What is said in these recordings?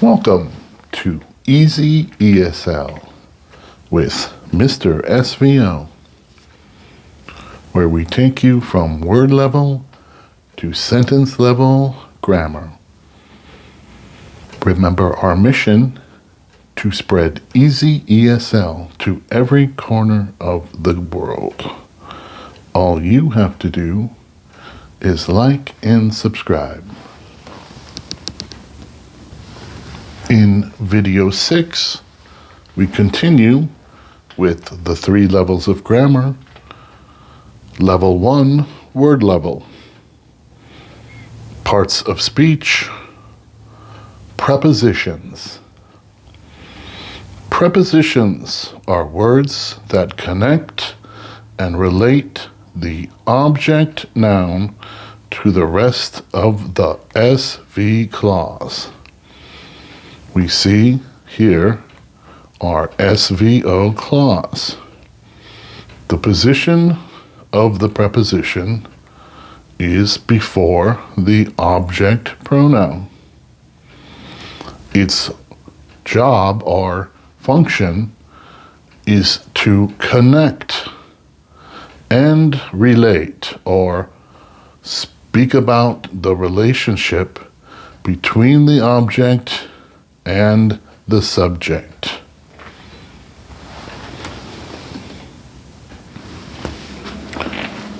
Welcome to Easy ESL with Mr. SVO, where we take you from word level to sentence level grammar. Remember our mission to spread easy ESL to every corner of the world. All you have to do is like and subscribe. In video 6, we continue with the 3 levels of grammar. Level 1, word level. Parts of speech. Prepositions. Prepositions are words that connect and relate the object noun to the rest of the SV clause. We see here our SVO clause. The position of the preposition is before the object pronoun. Its job or function is to connect and relate or speak about the relationship between the object and the subject.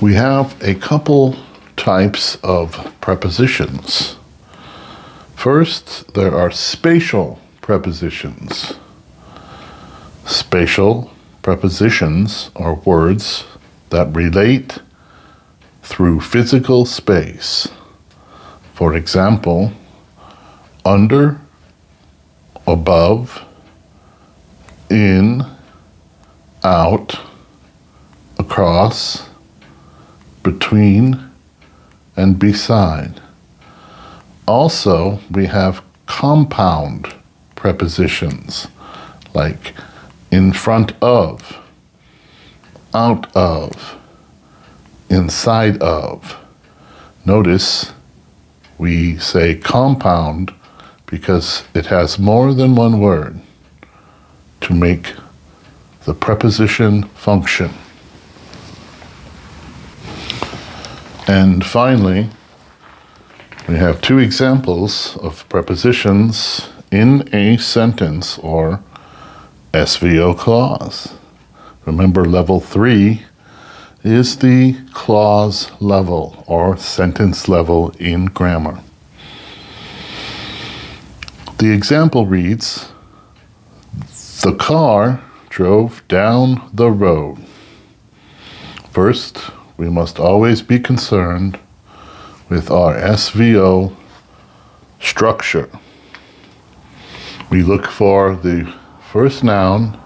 We have a couple types of prepositions. First, there are spatial prepositions. Spatial prepositions are words that relate through physical space. For example, under, above, in, out, across, between, and beside. Also, we have compound prepositions like in front of, out of, inside of. Notice we say compound because it has more than one word to make the preposition function. And finally, we have 2 examples of prepositions in a sentence or SVO clause. Remember, level 3 is the clause level or sentence level in grammar. The example reads, the car drove down the road. First, we must always be concerned with our SVO structure. We look for the first noun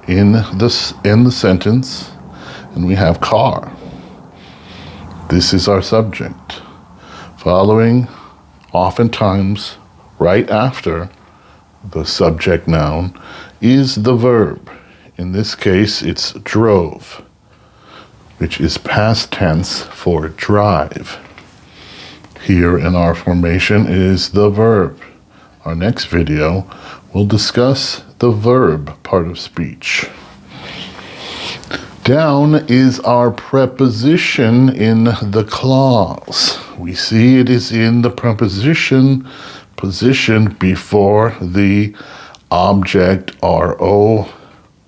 in the sentence, and we have car. This is our subject. Following, oftentimes, right after the subject noun is the verb. In this case, it's drove, which is past tense for drive. Here in our formation is the verb. Our next video will discuss the verb part of speech. Down is our preposition in the clause. We see it is in the preposition position before the object RO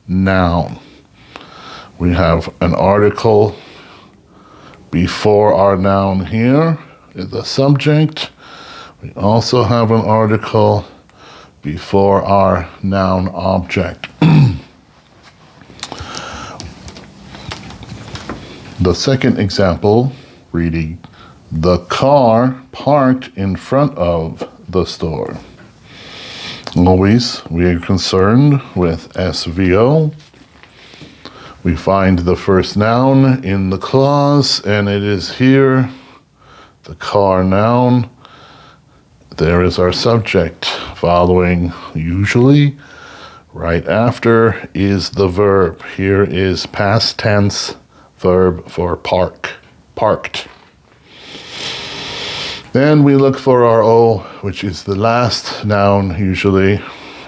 noun. We have an article before our noun here, the subject. We also have an article before our noun object. The second example, reading, the car parked in front of the store. Always, we are concerned with SVO. We find the first noun in the clause, and it is here, the car noun. There is our subject. Following, usually, right after, is the verb. Here is past tense verb for parked. Then we look for our O, which is the last noun usually,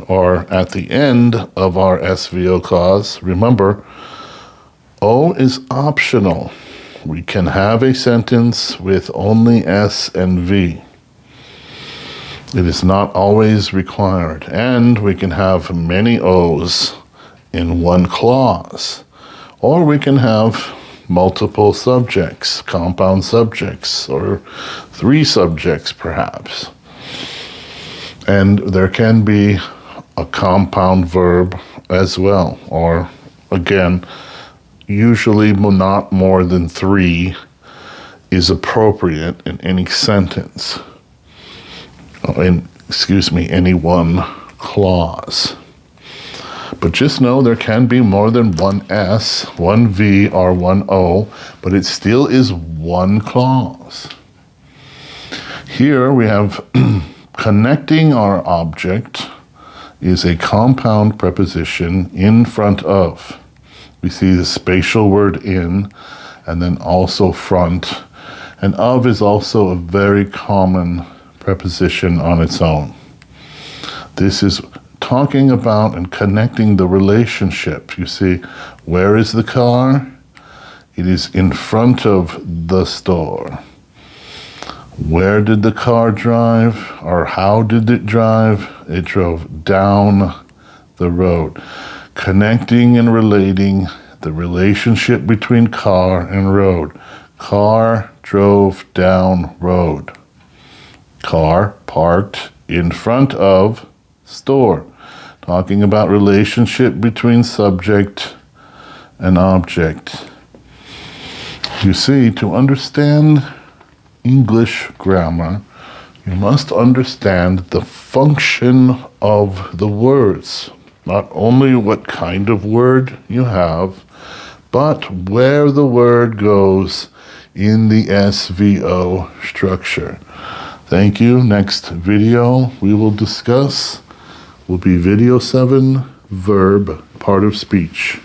or at the end of our SVO clause. Remember, O is optional. We can have a sentence with only S and V. It is not always required. And we can have many O's in one clause. Or we can have multiple subjects, compound subjects, or 3 subjects perhaps. And there can be a compound verb as well, or again, usually not more than 3 is appropriate in any sentence. Any one clause. But just know there can be more than one S, one V, or one O, but it still is one clause. Here we have connecting our object is a compound preposition in front of. We see the spatial word in, and then also front. And of is also a very common preposition on its own. This is talking about and connecting the relationship. You see, where is the car? It is in front of the store. Where did the car drive, or how did it drive? It drove down the road. Connecting and relating the relationship between car and road. Car drove down road. Car parked in front of store. Talking about relationship between subject and object. You see, to understand English grammar, you must understand the function of the words. Not only what kind of word you have, but where the word goes in the SVO structure. Thank you. Next video we will discuss will be video 7, verb, part of speech.